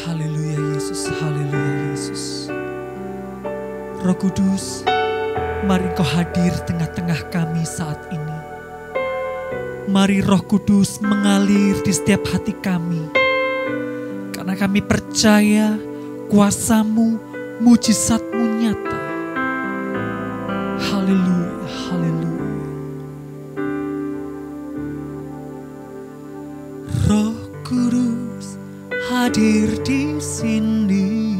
Haleluya Yesus, haleluya Yesus. Roh Kudus, mari Engkau hadir tengah-tengah kami saat ini. Mari Roh Kudus mengalir di setiap hati kami. Karena kami percaya kuasa-Mu, mujizat-Mu nyata. Haleluya, haleluya. Roh Kudus hadir di sini,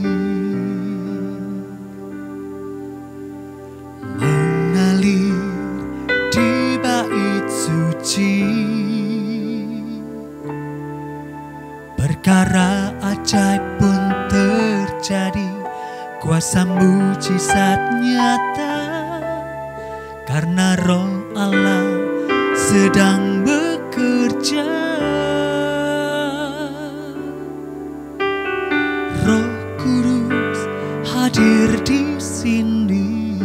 mengalir di bait suci. Perkara ajaib pun terjadi, kuasa mujizat nyata, karena Roh Allah sedang bekerja. Roh Kudus hadir di sini,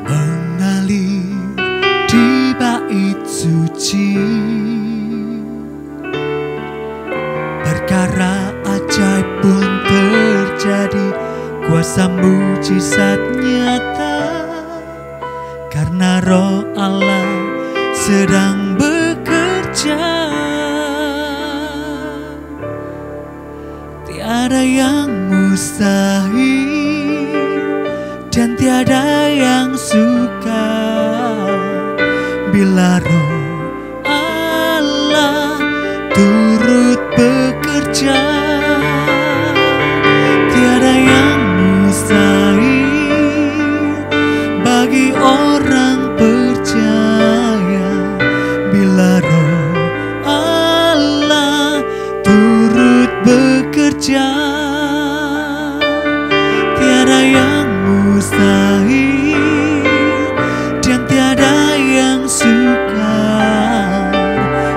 mengalir di bait suci. Perkara ajaib pun terjadi, kuasa mujizat nyata, karena Roh Allah sedang bekerja. Tiada yang mustahil dan tiada yang sukar bila Roh Allah turut bekerja. Tiada yang mustahil bagi orang percaya bila Roh Allah turut bekerja. Tiada yang mustahil dan tiada yang sukar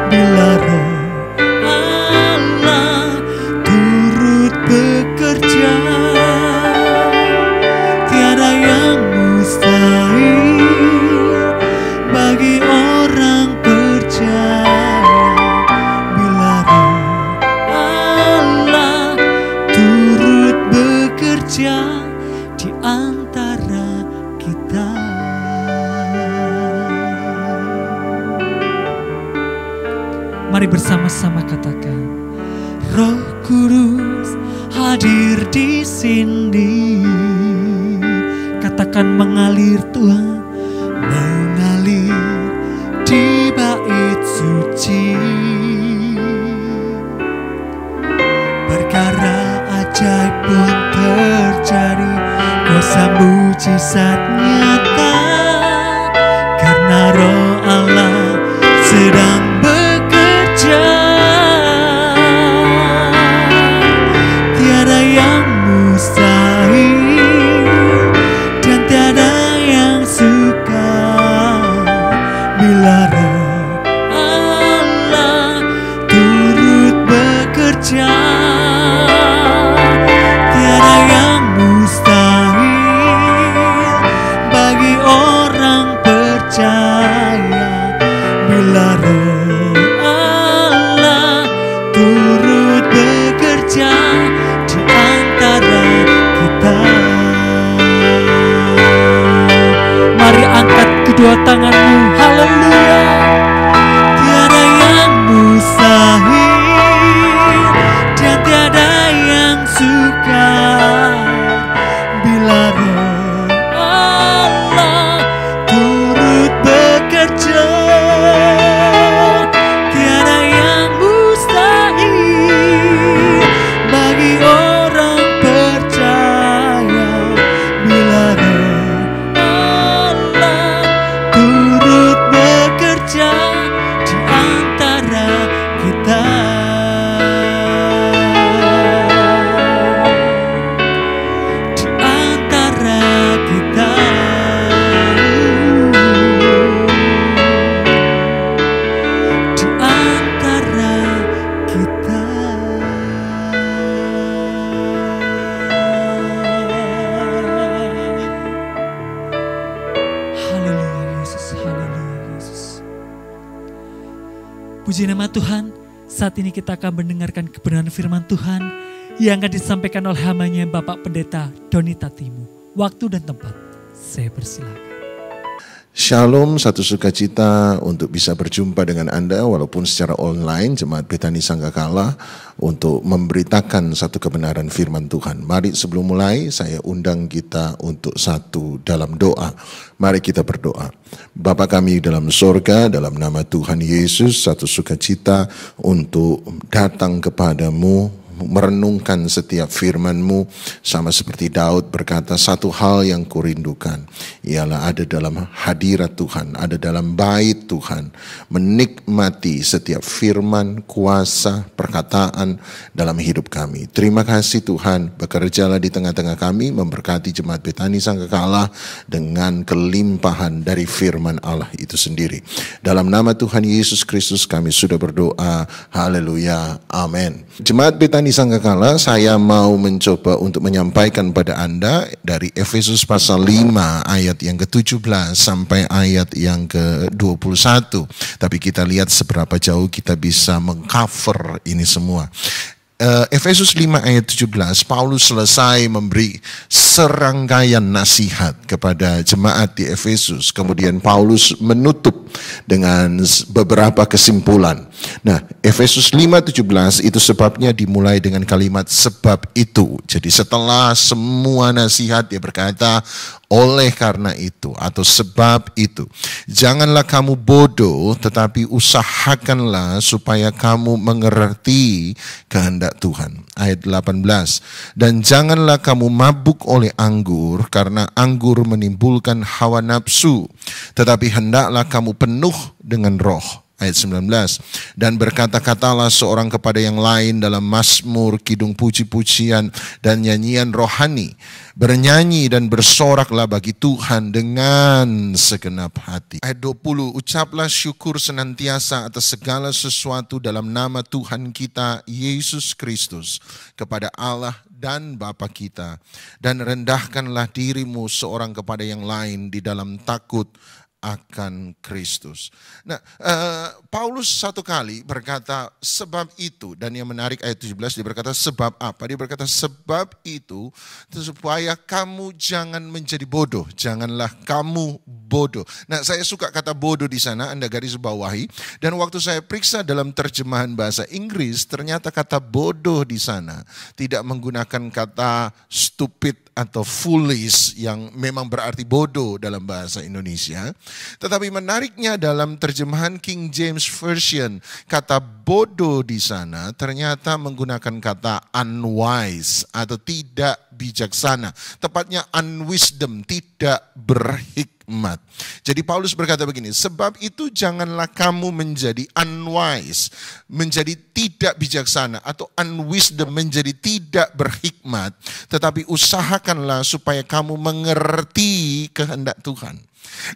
bila Roh Allah turut bekerja. Tiada yang mustahil bagi orang percaya bila Roh Allah turut bekerja di antara kita. Mari bersama-sama katakan, Roh Kudus hadir di sini. Katakan mengalir Tuhan, mengalir di bait suci. Perkara ajaib pun terjadi, kuasa mujizat nyata, karena Roh Allah sedang bekerja. Tiada yang mustahil dan tiada yang sukar bila Roh Allah turut bekerja. Tiada yang mustahil bagi orang percaya bila Roh Allah turut bekerja di antara kita. Mari angkat kedua tanganmu, haleluya. Tiada yang mustahil dan tiada yang sukar bila Roh Allah turut bekerja. Tiada yang mustahil bagi orang percaya bila Roh Allah turut bekerja di antara kita. Di antara kita. Di antara kita. Haleluya Yesus, haleluya Yesus. Puji nama Tuhan, Saat ini kita akan mendengarkan kebenaran firman Tuhan yang akan disampaikan oleh hambanya Bapak Pendeta Doni Tatimu. Waktu dan tempat, saya persilakan. Shalom, satu sukacita untuk bisa berjumpa dengan Anda walaupun secara online Jemaat Betani Sanggakala untuk memberitakan satu kebenaran firman Tuhan. Mari sebelum mulai saya undang kita untuk satu dalam doa. Mari kita berdoa. Bapa kami dalam sorga, dalam nama Tuhan Yesus, satu sukacita untuk datang kepadamu, merenungkan setiap firman-Mu, sama seperti Daud berkata, satu hal yang kurindukan ialah ada dalam hadirat Tuhan, ada dalam bait Tuhan, menikmati setiap firman, kuasa, perkataan dalam hidup kami. Terima kasih Tuhan, bekerjalah di tengah-tengah kami, memberkati Jemaat Betani Sanggakala dengan kelimpahan dari firman Allah itu sendiri. Dalam nama Tuhan Yesus Kristus kami sudah berdoa, haleluya, amin. Jemaat Betani Sanggakala, saya mau mencoba untuk menyampaikan pada Anda dari Efesus pasal 5 ayat yang ke-17 sampai ayat yang ke-21. Tapi kita lihat seberapa jauh kita bisa mengcover ini semua. Efesus 5 ayat 17, Paulus selesai memberi serangkaian nasihat kepada jemaat di Efesus. Kemudian Paulus menutup dengan beberapa kesimpulan. Nah, Efesus 5:17 itu sebabnya dimulai dengan kalimat sebab itu. Jadi setelah semua nasihat dia berkata, oleh karena itu atau sebab itu. Janganlah kamu bodoh, tetapi usahakanlah supaya kamu mengerti kehendak Tuhan. Ayat 18. Dan janganlah kamu mabuk oleh anggur, karena anggur menimbulkan hawa nafsu. Tetapi hendaklah kamu penuh dengan roh. Ayat 19. Dan berkata-katalah seorang kepada yang lain dalam mazmur, kidung puji-pujian dan nyanyian rohani. Bernyanyi dan bersoraklah bagi Tuhan dengan segenap hati. Ayat 20. Ucaplah syukur senantiasa atas segala sesuatu dalam nama Tuhan kita Yesus Kristus kepada Allah dan Bapa kita. Dan rendahkanlah dirimu seorang kepada yang lain di dalam takut akan Kristus. Nah, Paulus satu kali berkata sebab itu, dan yang menarik ayat 17 dia berkata sebab apa? Dia berkata sebab itu supaya kamu jangan menjadi bodoh, janganlah kamu bodoh. Nah, saya suka kata bodoh di sana, Anda garis bawahi, dan waktu saya periksa dalam terjemahan bahasa Inggris, ternyata kata bodoh di sana tidak menggunakan kata stupid atau foolish yang memang berarti bodoh dalam bahasa Indonesia. Tetapi menariknya dalam terjemahan King James Version, kata bodoh di sana ternyata menggunakan kata unwise atau tidak bijaksana. Tepatnya unwisdom, tidak berhikmat. Jadi Paulus berkata begini, sebab itu janganlah kamu menjadi unwise, menjadi tidak bijaksana atau unwisdom, menjadi tidak berhikmat, tetapi usahakanlah supaya kamu mengerti kehendak Tuhan.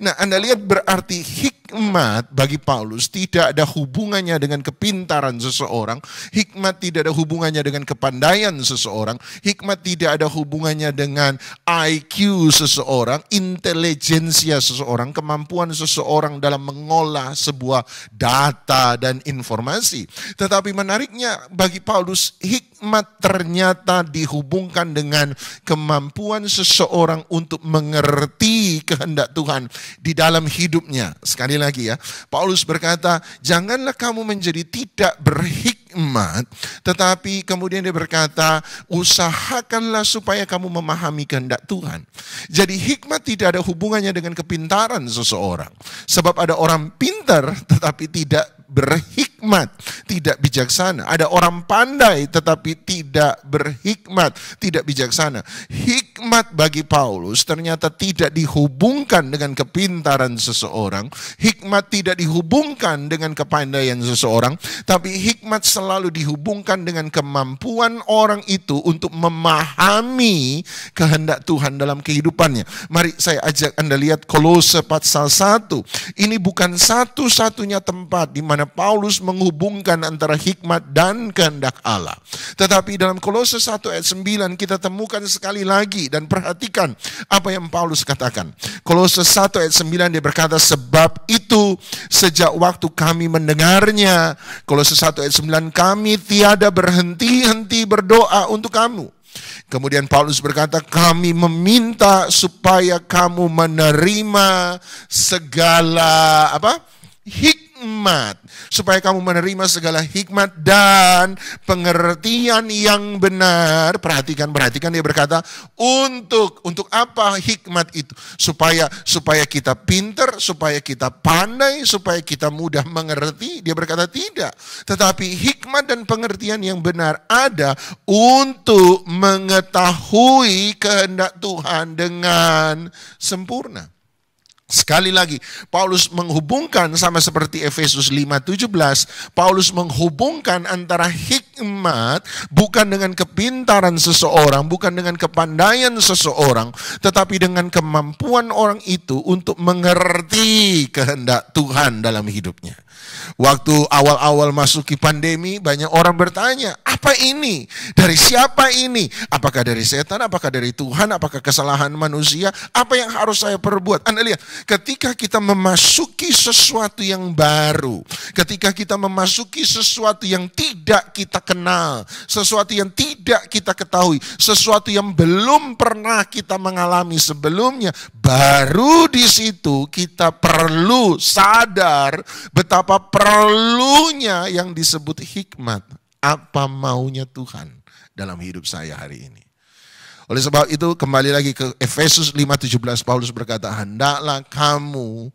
Nah, Anda lihat berarti hikmat bagi Paulus tidak ada hubungannya dengan kepintaran seseorang, hikmat tidak ada hubungannya dengan kepandaian seseorang, hikmat tidak ada hubungannya dengan IQ seseorang, intelijensia seseorang, kemampuan seseorang dalam mengolah sebuah data dan informasi. Tetapi menariknya bagi Paulus, hikmat ternyata dihubungkan dengan kemampuan seseorang untuk mengerti kehendak Tuhan di dalam hidupnya. Sekali lagi ya, Paulus berkata, janganlah kamu menjadi tidak berhikmat, tetapi kemudian dia berkata, usahakanlah supaya kamu memahami kehendak Tuhan. Jadi hikmat tidak ada hubungannya dengan kepintaran seseorang. Sebab ada orang pintar tetapi tidak berhikmat, tidak bijaksana. Ada orang pandai tetapi tidak berhikmat, tidak bijaksana. Hikmat bagi Paulus ternyata tidak dihubungkan dengan kepintaran seseorang. Hikmat tidak dihubungkan dengan kepandaian seseorang, tapi hikmat selalu dihubungkan dengan kemampuan orang itu untuk memahami kehendak Tuhan dalam kehidupannya. Mari saya ajak Anda lihat Kolose pasal 1. Ini bukan satu-satunya tempat di mana mana Paulus menghubungkan antara hikmat dan kehendak Allah. Tetapi dalam Kolose 1 ayat 9 kita temukan sekali lagi, dan perhatikan apa yang Paulus katakan. Kolose 1 ayat 9 dia berkata, sebab itu sejak waktu kami mendengarnya, Kolose 1 ayat 9, kami tiada berhenti-henti berdoa untuk kamu. Kemudian Paulus berkata, kami meminta supaya kamu menerima segala hikmat, supaya kamu menerima segala hikmat dan pengertian yang benar. Perhatikan dia berkata, untuk apa hikmat itu? Supaya kita pintar, supaya kita pandai, supaya kita mudah mengerti. Dia berkata tidak, tetapi hikmat dan pengertian yang benar ada untuk mengetahui kehendak Tuhan dengan sempurna. Sekali lagi, Paulus menghubungkan sama seperti Efesus 5:17, Paulus menghubungkan antara hikmat bukan dengan kepintaran seseorang, bukan dengan kepandaian seseorang, tetapi dengan kemampuan orang itu untuk mengerti kehendak Tuhan dalam hidupnya. Waktu awal-awal masuki pandemi, banyak orang bertanya, apa ini? Dari siapa ini? Apakah dari setan? Apakah dari Tuhan? Apakah kesalahan manusia? Apa yang harus saya perbuat? Anda lihat, ketika kita memasuki sesuatu yang baru, ketika kita memasuki sesuatu yang tidak kita kenal, sesuatu yang tidak kita ketahui, sesuatu yang belum pernah kita mengalami sebelumnya, baru di situ kita perlu sadar betapa perlunya yang disebut hikmat. Apa maunya Tuhan dalam hidup saya hari ini? Oleh sebab itu kembali lagi ke Efesus 5:17, Paulus berkata, hendaklah kamu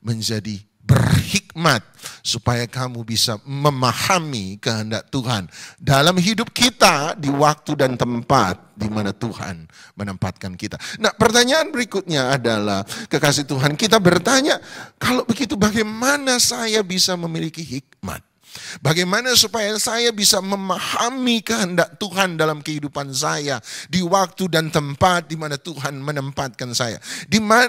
menjadi berhikmat supaya kamu bisa memahami kehendak Tuhan dalam hidup kita di waktu dan tempat di mana Tuhan menempatkan kita. Nah, pertanyaan berikutnya adalah, kekasih Tuhan, kita bertanya, kalau begitu bagaimana saya bisa memiliki hikmat? Bagaimana supaya saya bisa memahami kehendak Tuhan dalam kehidupan saya di waktu dan tempat di mana Tuhan menempatkan saya?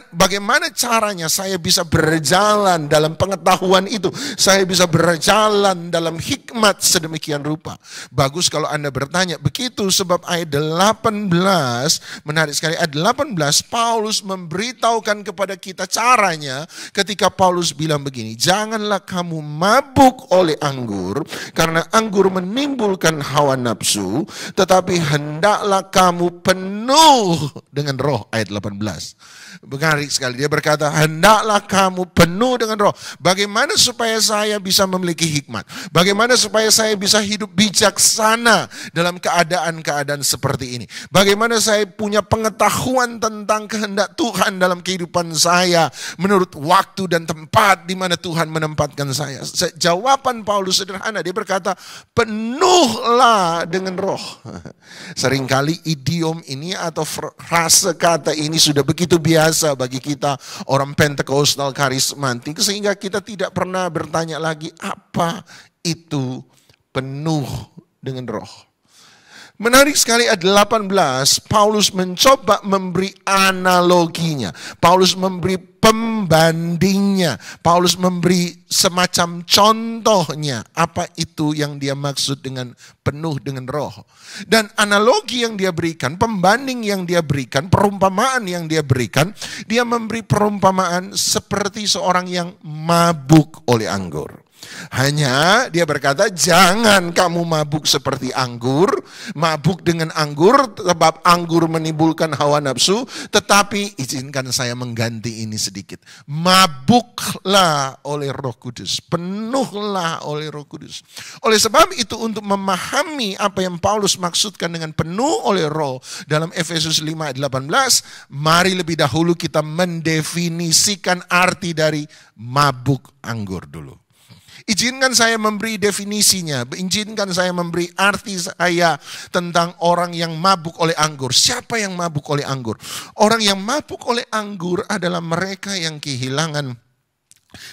Bagaimana caranya saya bisa berjalan dalam pengetahuan itu? Saya bisa berjalan dalam hikmat sedemikian rupa. Bagus kalau Anda bertanya begitu, sebab ayat 18, menarik sekali, ayat 18 Paulus memberitahukan kepada kita caranya ketika Paulus bilang begini, janganlah kamu mabuk oleh anggur, karena anggur menimbulkan hawa nafsu, tetapi hendaklah kamu penuh dengan roh. Ayat 18. Menarik sekali, dia berkata, hendaklah kamu penuh dengan roh. Bagaimana supaya saya bisa memiliki hikmat? Bagaimana supaya saya bisa hidup bijaksana dalam keadaan-keadaan seperti ini? Bagaimana saya punya pengetahuan tentang kehendak Tuhan dalam kehidupan saya menurut waktu dan tempat di mana Tuhan menempatkan saya? Jawaban Paulus sederhana, dia berkata, penuhlah dengan roh. Seringkali idiom ini atau frase kata ini sudah begitu biasa bagi kita orang Pentekostal karismatik, sehingga kita tidak pernah bertanya lagi, apa itu penuh dengan roh? Menarik sekali ayat 18, Paulus mencoba memberi analoginya. Paulus memberi pembandingnya. Paulus memberi semacam contohnya. Apa itu yang dia maksud dengan penuh dengan roh. Dan analogi yang dia berikan, pembanding yang dia berikan, perumpamaan yang dia berikan, dia memberi perumpamaan seperti seorang yang mabuk oleh anggur. Hanya dia berkata, jangan kamu mabuk seperti anggur, mabuk dengan anggur, sebab anggur menimbulkan hawa nafsu, tetapi izinkan saya mengganti ini sedikit. Mabuklah oleh Roh Kudus, penuhlah oleh Roh Kudus. Oleh sebab itu, untuk memahami apa yang Paulus maksudkan dengan penuh oleh Roh dalam Efesus 5:18, mari lebih dahulu kita mendefinisikan arti dari mabuk anggur dulu. Izinkan saya memberi definisinya, izinkan saya memberi arti saya tentang orang yang mabuk oleh anggur. Siapa yang mabuk oleh anggur? Orang yang mabuk oleh anggur adalah mereka yang kehilangan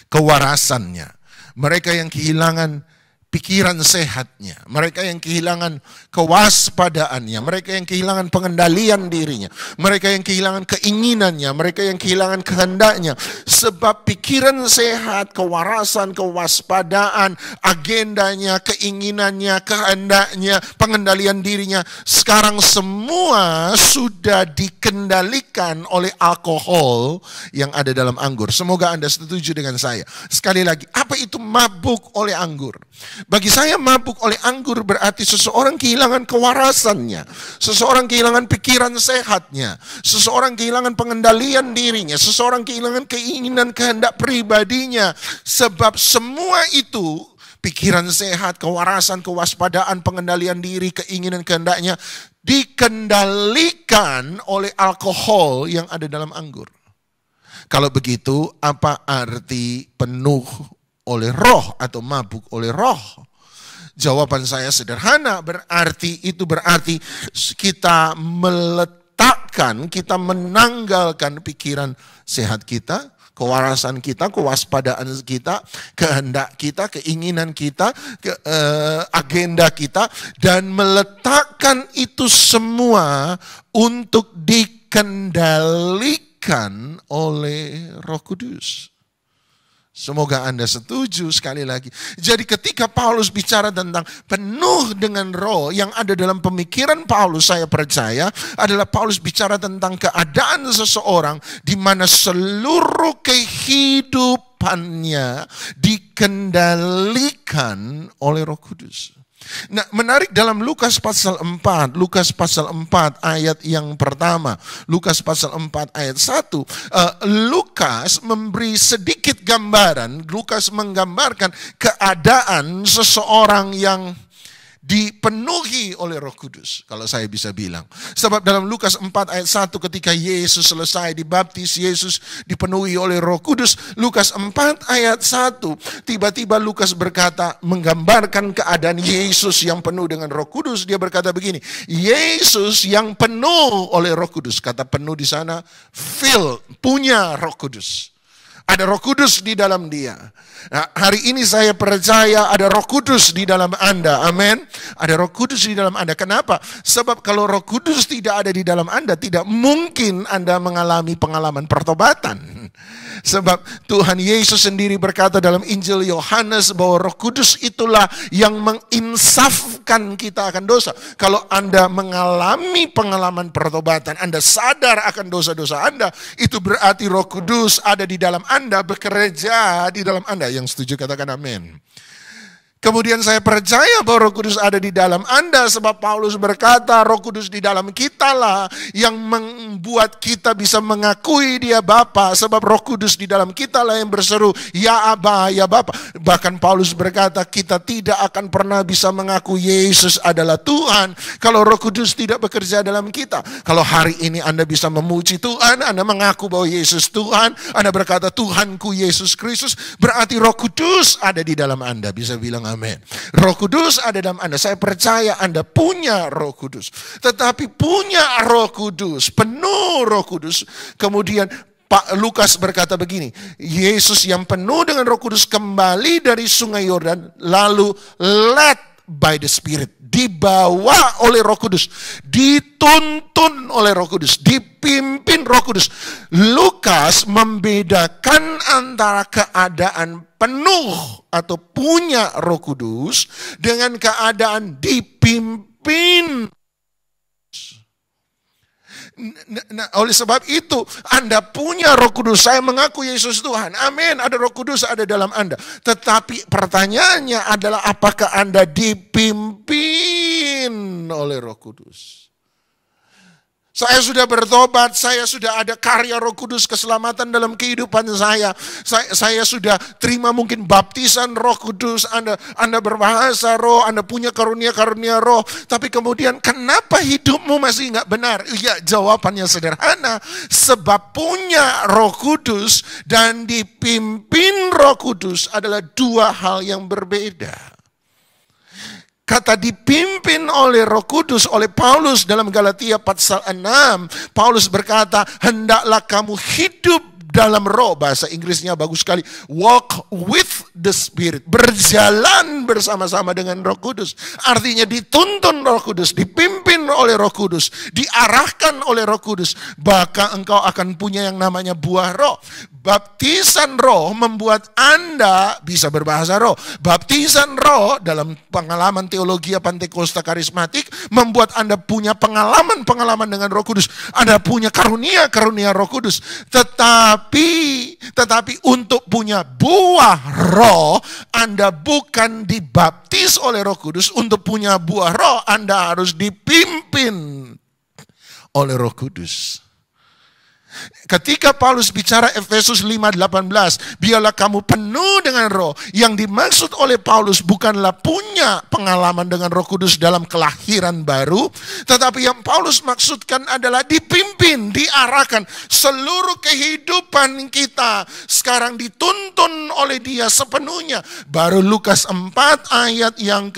kewarasannya. Mereka yang kehilangan pikiran sehatnya, mereka yang kehilangan kewaspadaannya, mereka yang kehilangan pengendalian dirinya, mereka yang kehilangan keinginannya, mereka yang kehilangan kehendaknya. Sebab pikiran sehat, kewarasan, kewaspadaan, agendanya, keinginannya, kehendaknya, pengendalian dirinya, sekarang semua sudah dikendalikan oleh alkohol yang ada dalam anggur. Semoga Anda setuju dengan saya. Sekali lagi, apa itu mabuk oleh anggur? Bagi saya mabuk oleh anggur berarti seseorang kehilangan kewarasannya, seseorang kehilangan pikiran sehatnya, seseorang kehilangan pengendalian dirinya, seseorang kehilangan keinginan kehendak pribadinya. Sebab semua itu, pikiran sehat, kewarasan, kewaspadaan, pengendalian diri, keinginan kehendaknya, dikendalikan oleh alkohol yang ada dalam anggur. Kalau begitu, apa arti penuh oleh roh atau mabuk oleh roh? Jawaban saya sederhana, berarti kita meletakkan, kita menanggalkan pikiran sehat kita, kewarasan kita, kewaspadaan kita, kehendak kita, keinginan kita, agenda kita, dan meletakkan itu semua untuk dikendalikan oleh Roh Kudus. Semoga Anda setuju sekali lagi. Jadi ketika Paulus bicara tentang penuh dengan roh, yang ada dalam pemikiran Paulus, saya percaya adalah Paulus bicara tentang keadaan seseorang di mana seluruh kehidupannya dikendalikan oleh Roh Kudus. Nah, menarik dalam Lukas pasal 4 ayat yang pertama, Lukas pasal 4 ayat 1, Lukas memberi sedikit gambaran, Lukas menggambarkan keadaan seseorang yang dipenuhi oleh Roh Kudus, kalau saya bisa bilang. Sebab dalam Lukas 4 ayat 1 ketika Yesus selesai dibaptis, Yesus dipenuhi oleh Roh Kudus. Lukas 4 ayat 1, tiba-tiba Lukas berkata, menggambarkan keadaan Yesus yang penuh dengan Roh Kudus. Dia berkata begini, Yesus yang penuh oleh Roh Kudus. Kata penuh di sana, fill, punya Roh Kudus. Ada Roh Kudus di dalam dia. Nah, hari ini saya percaya ada Roh Kudus di dalam Anda. Amin. Ada Roh Kudus di dalam Anda. Kenapa? Sebab kalau Roh Kudus tidak ada di dalam Anda, tidak mungkin Anda mengalami pengalaman pertobatan. Sebab Tuhan Yesus sendiri berkata dalam Injil Yohanes bahwa Roh Kudus itulah yang menginsafkan kita akan dosa. Kalau Anda mengalami pengalaman pertobatan, Anda sadar akan dosa-dosa Anda, itu berarti Roh Kudus ada di dalam Anda, bekerja di dalam Anda. Yang setuju katakan amin. Kemudian saya percaya bahwa Roh Kudus ada di dalam Anda, sebab Paulus berkata Roh Kudus di dalam kita lah yang membuat kita bisa mengakui Dia Bapa. Sebab Roh Kudus di dalam kita lah yang berseru, ya Aba, ya Bapa. Bahkan Paulus berkata kita tidak akan pernah bisa mengaku Yesus adalah Tuhan kalau Roh Kudus tidak bekerja dalam kita. Kalau hari ini Anda bisa memuji Tuhan, Anda mengaku bahwa Yesus Tuhan, Anda berkata Tuhanku Yesus Kristus, berarti Roh Kudus ada di dalam Anda. Bisa bilang amin. Roh Kudus ada dalam Anda. Saya percaya Anda punya Roh Kudus. Tetapi punya Roh Kudus, penuh Roh Kudus. Kemudian Pak Lukas berkata begini, Yesus yang penuh dengan Roh Kudus kembali dari sungai Yordan, lalu led by the Spirit, dibawa oleh Roh Kudus, dituntun oleh Roh Kudus, dipimpin Roh Kudus. Lukas membedakan antara keadaan penuh atau punya Roh Kudus dengan keadaan dipimpin. Nah, oleh sebab itu Anda punya Roh Kudus. Saya mengaku Yesus Tuhan. Amin. Ada Roh Kudus ada dalam Anda. Tetapi pertanyaannya adalah apakah Anda dipimpin oleh Roh Kudus? Saya sudah bertobat, saya sudah ada karya Roh Kudus keselamatan dalam kehidupan saya. Saya sudah terima mungkin baptisan Roh Kudus, Anda berbahasa Roh, Anda punya karunia-karunia Roh. Tapi kemudian kenapa hidupmu masih nggak benar? Ya, jawabannya sederhana. Sebab punya Roh Kudus dan dipimpin Roh Kudus adalah dua hal yang berbeda. Kata dipimpin oleh Roh Kudus oleh Paulus dalam Galatia pasal 6. Paulus berkata, hendaklah kamu hidup dalam roh, bahasa Inggrisnya bagus sekali. Walk with the Spirit. Berjalan bersama-sama dengan Roh Kudus. Artinya dituntun Roh Kudus, dipimpin oleh Roh Kudus, diarahkan oleh Roh Kudus. Maka engkau akan punya yang namanya buah roh. Baptisan roh membuat Anda bisa berbahasa roh. Baptisan roh dalam pengalaman teologi Pantekosta karismatik membuat Anda punya pengalaman-pengalaman dengan Roh Kudus. Anda punya karunia-karunia Roh Kudus. Tetapi untuk punya buah roh, Anda bukan dibaptis oleh Roh Kudus. Untuk punya buah roh, Anda harus dipimpin oleh Roh Kudus. Ketika Paulus bicara Efesus 5:18, biarlah kamu penuh dengan roh. Yang dimaksud oleh Paulus bukanlah punya pengalaman dengan Roh Kudus dalam kelahiran baru, tetapi yang Paulus maksudkan adalah dipimpin, diarahkan. Seluruh kehidupan kita sekarang dituntun oleh Dia sepenuhnya. Baru Lukas 4 ayat yang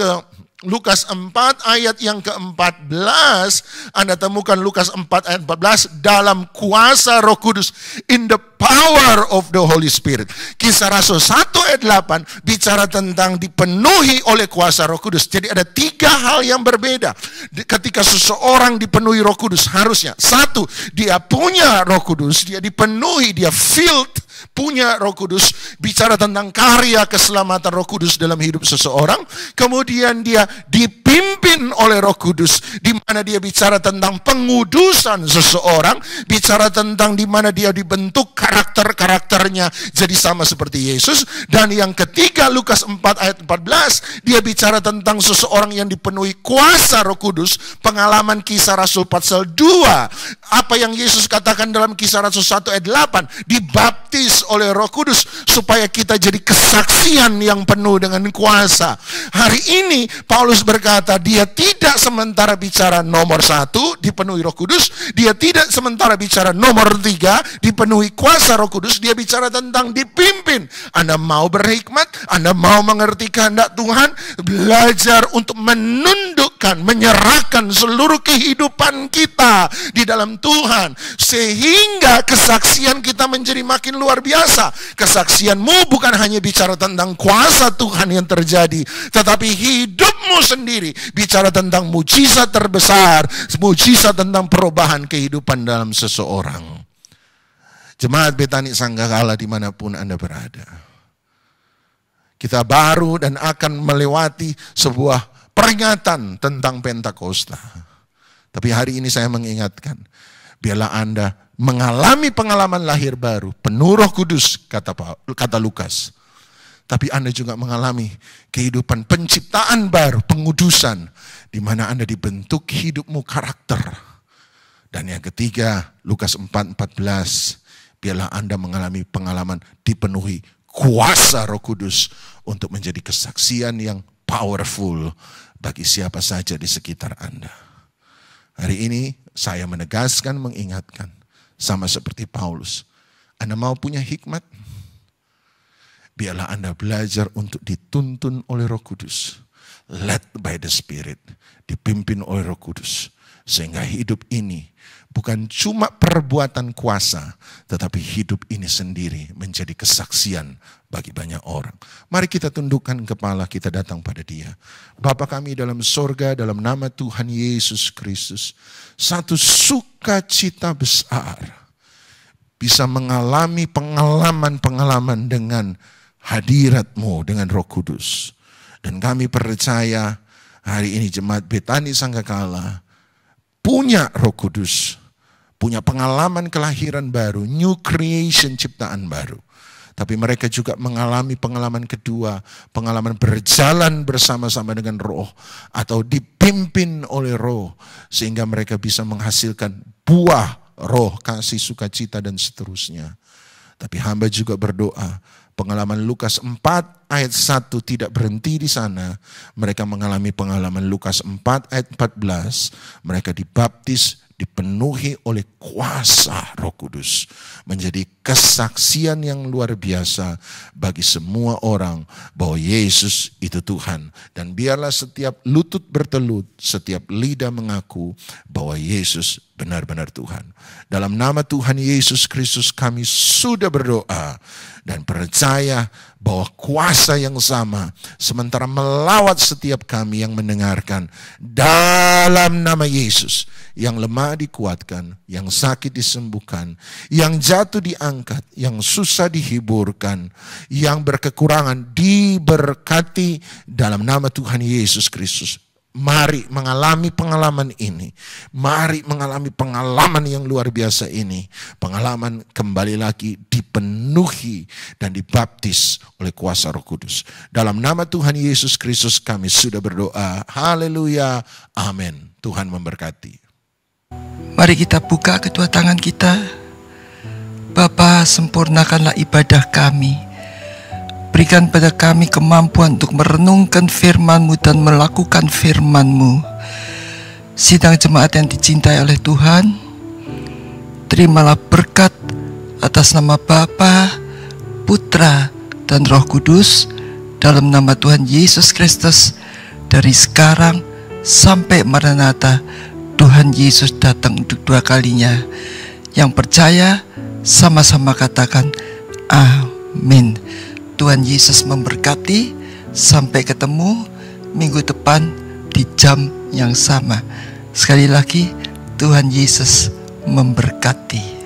ke-14, Anda temukan Lukas 4 ayat 14, dalam kuasa Roh Kudus, in the power of the Holy Spirit. Kisah Rasul 1 ayat 8 bicara tentang dipenuhi oleh kuasa Roh Kudus. Jadi ada 3 hal yang berbeda. Ketika seseorang dipenuhi Roh Kudus, harusnya 1, dia punya Roh Kudus, dia dipenuhi, dia filled, punya Roh Kudus, bicara tentang karya keselamatan Roh Kudus dalam hidup seseorang. Kemudian dia dipimpin oleh Roh Kudus, di mana dia bicara tentang pengudusan seseorang, bicara tentang di mana dia dibentuk karakternya jadi sama seperti Yesus. Dan yang ketiga, Lukas 4 ayat 14, dia bicara tentang seseorang yang dipenuhi kuasa Roh Kudus. Pengalaman Kisah Rasul pasal 2, apa yang Yesus katakan dalam Kisah Rasul 1 ayat 8, dibaptis oleh Roh Kudus supaya kita jadi kesaksian yang penuh dengan kuasa. Hari ini Paulus berkata dia tidak sementara bicara nomor 1 dipenuhi Roh Kudus, dia tidak sementara bicara nomor 3 dipenuhi kuasa Roh Kudus, dia bicara tentang dipimpin. Anda mau berhikmat, Anda mau mengerti kehendak Tuhan, belajar untuk menundukkan, menyerahkan seluruh kehidupan kita di dalam Tuhan, sehingga kesaksian kita menjadi makin luar biasa. Kesaksianmu bukan hanya bicara tentang kuasa Tuhan yang terjadi, tetapi hidupmu sendiri bicara tentang mujizat terbesar, mujizat tentang perubahan kehidupan dalam seseorang. Jemaat Betani Sanggakala dimanapun Anda berada, kita baru dan akan melewati sebuah peringatan tentang Pentakosta. Tapi hari ini saya mengingatkan, biarlah Anda mengalami pengalaman lahir baru, penuh Roh Kudus, kata Lukas. Tapi Anda juga mengalami kehidupan penciptaan baru, pengudusan, di mana Anda dibentuk hidupmu karakter. Dan yang ketiga, Lukas 4:14, biarlah Anda mengalami pengalaman dipenuhi kuasa Roh Kudus untuk menjadi kesaksian yang powerful bagi siapa saja di sekitar Anda. Hari ini saya menegaskan, mengingatkan, sama seperti Paulus, Anda mau punya hikmat? Biarlah Anda belajar untuk dituntun oleh Roh Kudus. Led by the Spirit. Dipimpin oleh Roh Kudus. Sehingga hidup ini bukan cuma perbuatan kuasa, tetapi hidup ini sendiri menjadi kesaksian bagi banyak orang. Mari kita tundukkan kepala, kita datang pada Dia. Bapa kami dalam sorga, dalam nama Tuhan Yesus Kristus, satu sukacita besar bisa mengalami pengalaman-pengalaman dengan hadirat-Mu, dengan Roh Kudus. Dan kami percaya hari ini jemaat Betani Sanggakala punya Roh Kudus, punya pengalaman kelahiran baru, new creation, ciptaan baru. Tapi mereka juga mengalami pengalaman kedua, pengalaman berjalan bersama-sama dengan Roh atau dipimpin oleh Roh, sehingga mereka bisa menghasilkan buah Roh, kasih, sukacita, dan seterusnya. Tapi hamba juga berdoa, pengalaman Lukas 4 ayat 1 tidak berhenti di sana. Mereka mengalami pengalaman Lukas 4 ayat 14. Mereka dibaptis, dipenuhi oleh kuasa Roh Kudus, menjadi kesaksian yang luar biasa bagi semua orang bahwa Yesus itu Tuhan. Dan biarlah setiap lutut bertelut, setiap lidah mengaku bahwa Yesus benar-benar Tuhan. Dalam nama Tuhan Yesus Kristus kami sudah berdoa dan percaya bahwa kuasa yang sama sementara melawat setiap kami yang mendengarkan. Dalam nama Yesus, yang lemah dikuatkan, yang sakit disembuhkan, yang jatuh diangkat, yang susah dihiburkan, yang berkekurangan diberkati dalam nama Tuhan Yesus Kristus. Mari mengalami pengalaman ini. Mari mengalami pengalaman yang luar biasa ini. Pengalaman kembali lagi dipenuhi dan dibaptis oleh kuasa Roh Kudus. Dalam nama Tuhan Yesus Kristus kami sudah berdoa. Haleluya. Amin. Tuhan memberkati. Mari kita buka kedua tangan kita. Bapa, sempurnakanlah ibadah kami. Berikan pada kami kemampuan untuk merenungkan firman-Mu dan melakukan firman-Mu. Sidang jemaat yang dicintai oleh Tuhan, terimalah berkat atas nama Bapa, Putra, dan Roh Kudus, dalam nama Tuhan Yesus Kristus, dari sekarang sampai Maranatha. Tuhan Yesus datang untuk 2 kalinya. Yang percaya, sama-sama katakan amin. Tuhan Yesus memberkati. Sampai ketemu minggu depan di jam yang sama. Sekali lagi, Tuhan Yesus memberkati.